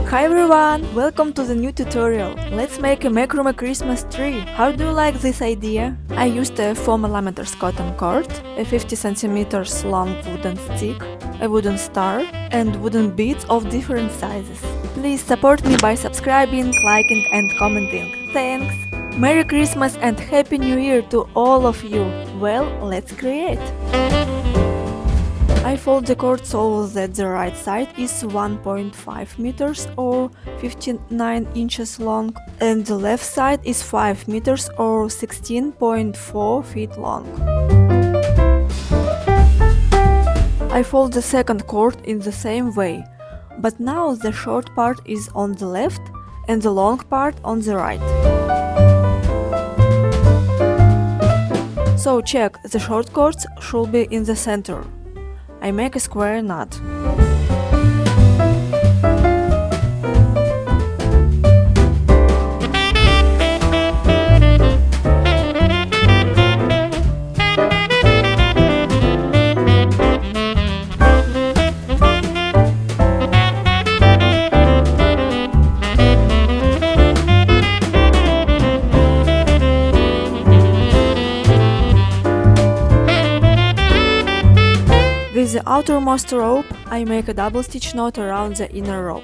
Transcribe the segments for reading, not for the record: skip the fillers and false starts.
Hi everyone! Welcome to the new tutorial. Let's make a macrame Christmas tree. How do you like this idea? I used a 4mm cotton cord, a 50 cm long wooden stick, a wooden star, and wooden beads of different sizes. Please support me by subscribing, liking and commenting. Thanks! Merry Christmas and Happy New Year to all of you! Well, let's create! I fold the cord so that the right side is 1.5 meters or 59 inches long and the left side is 5 meters or 16.4 feet long. I fold the second cord in the same way, but now the short part is on the left and the long part on the right. So check, the short cords should be in the center. I make a square knot. With the outermost rope, I make a double stitch knot around the inner rope.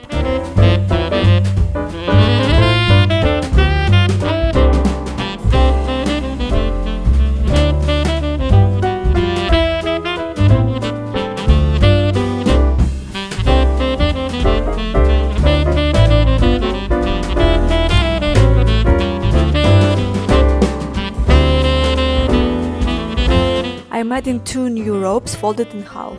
I'm adding 2 new ropes folded in half.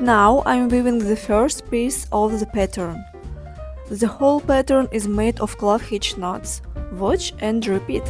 Now I'm weaving the first piece of the pattern. The whole pattern is made of clove hitch knots. Watch and repeat.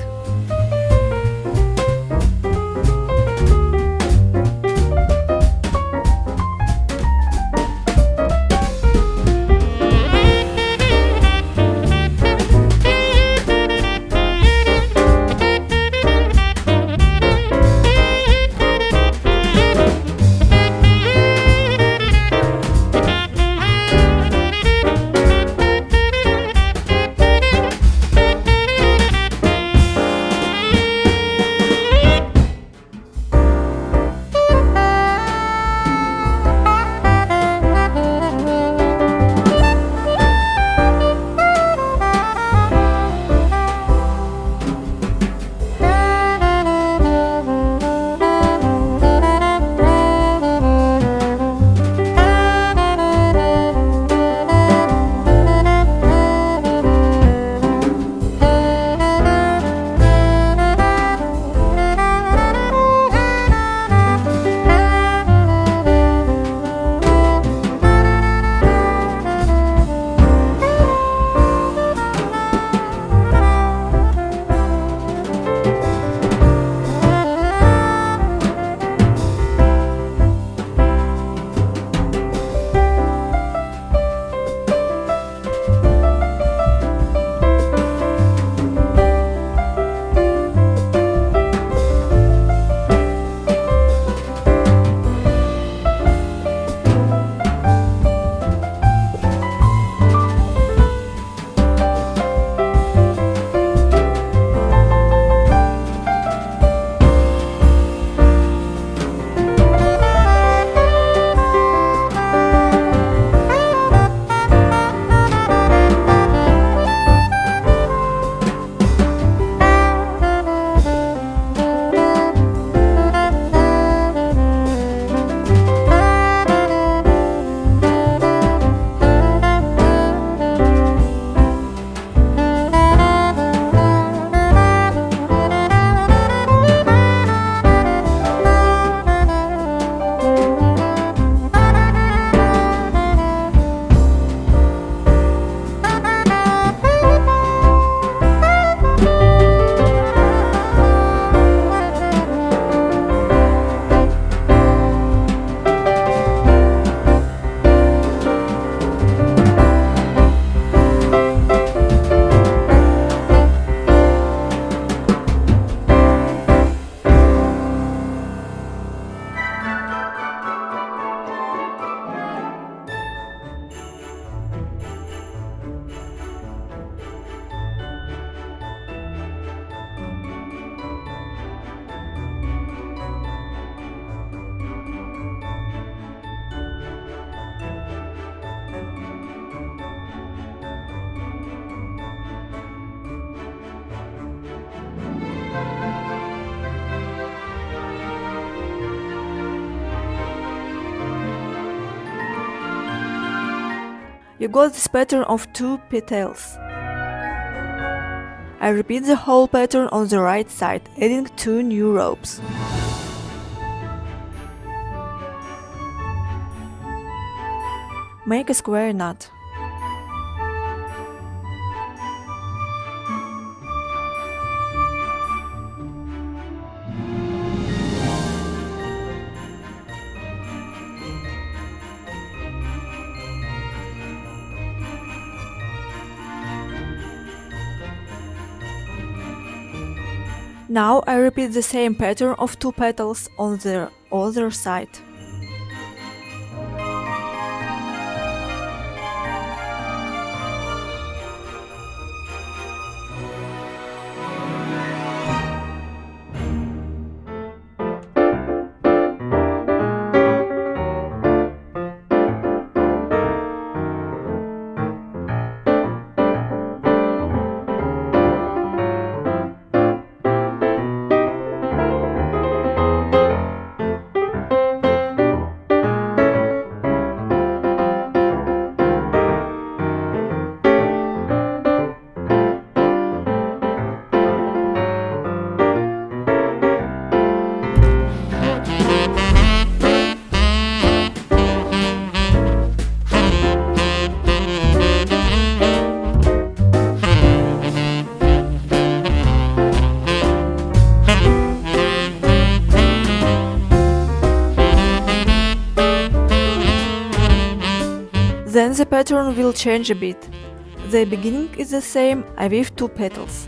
You got this pattern of 2 petals. I repeat the whole pattern on the right side, adding 2 new ropes. Make a square knot. Now I repeat the same pattern of 2 petals on the other side. Then the pattern will change a bit. The beginning is the same, I weave 2 petals.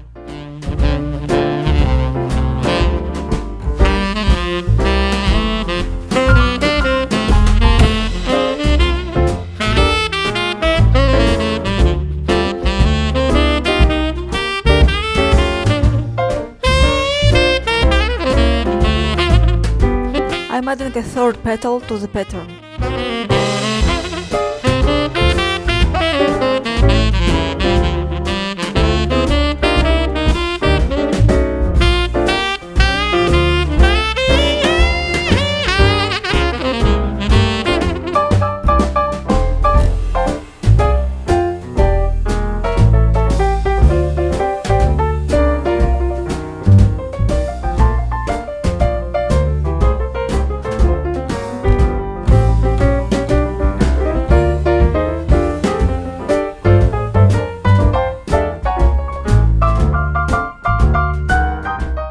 I'm adding a 3rd petal to the pattern.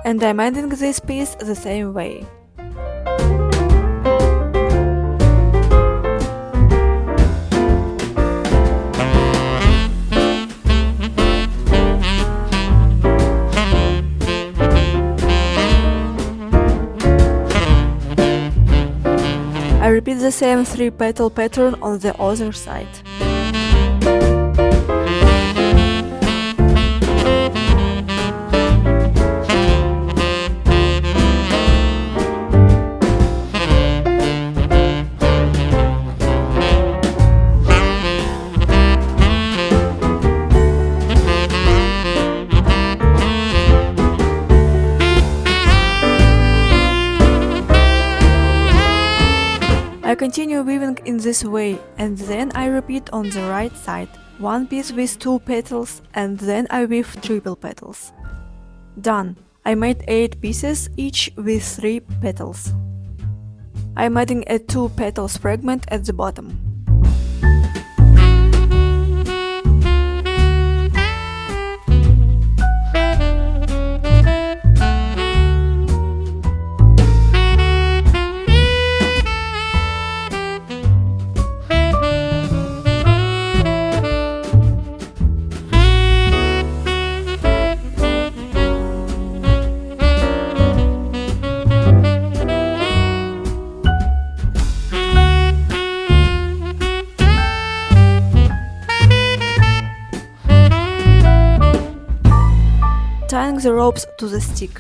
And I'm ending this piece the same way. I repeat the same 3-petal pattern on the other side. I continue weaving in this way, and then I repeat on the right side, 1 piece with 2 petals, and then I weave triple petals. Done! I made 8 pieces, each with 3 petals. I'm adding a 2 petals fragment at the bottom. Tying the ropes to the stick.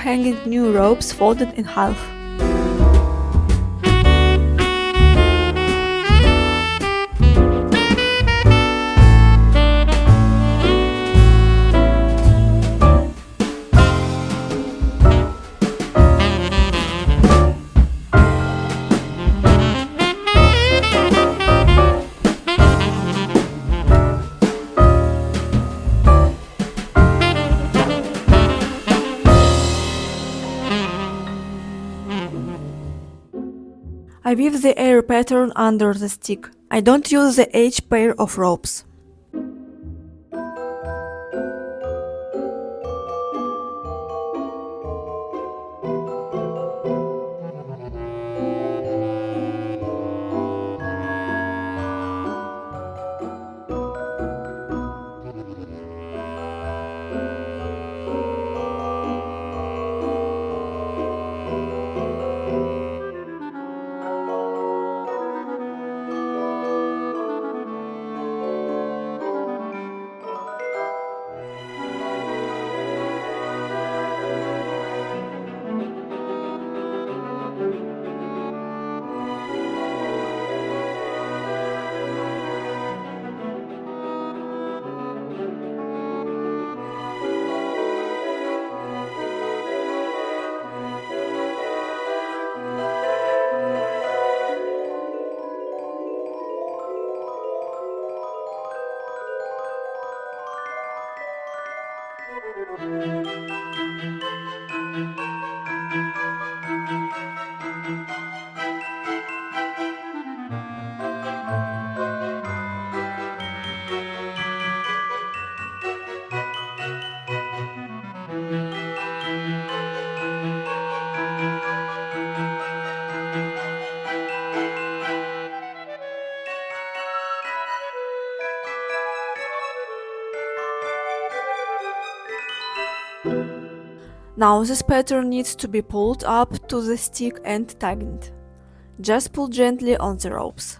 hanging new ropes folded in half. I weave the air pattern under the stick. I don't use the H pair of ropes. Now this pattern needs to be pulled up to the stick and tightened. Just pull gently on the ropes.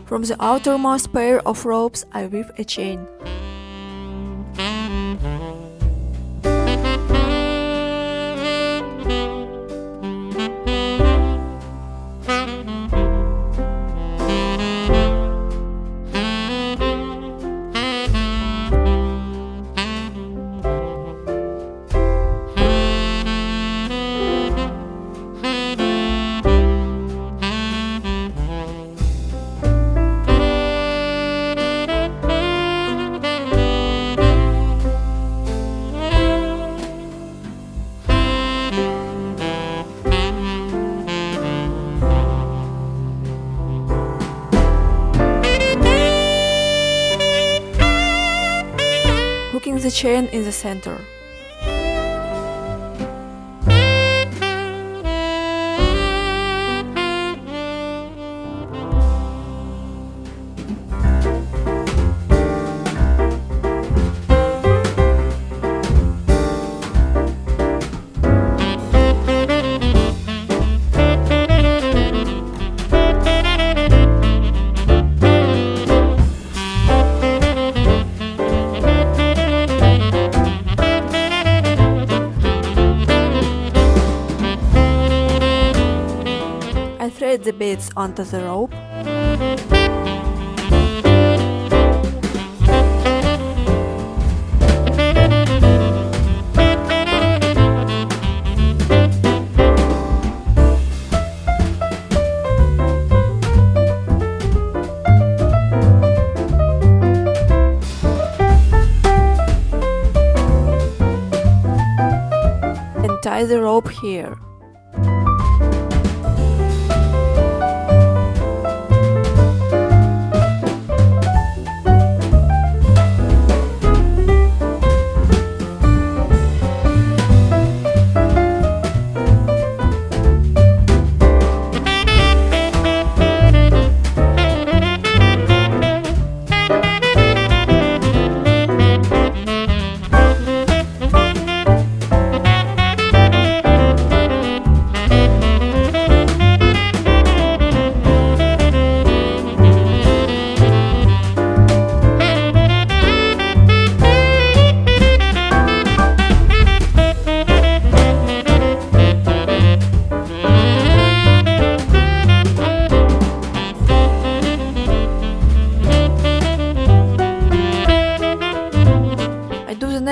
From the outermost pair of ropes, I weave a chain. Hooking the chain in the center. I thread the beads onto the rope. tie the rope here.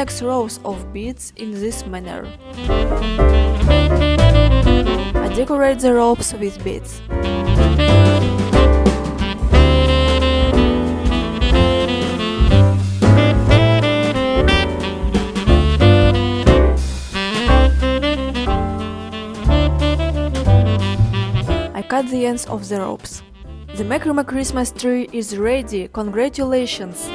Next rows of beads in this manner. I decorate the ropes with beads. I cut the ends of the ropes. The macrame Christmas tree is ready. Congratulations!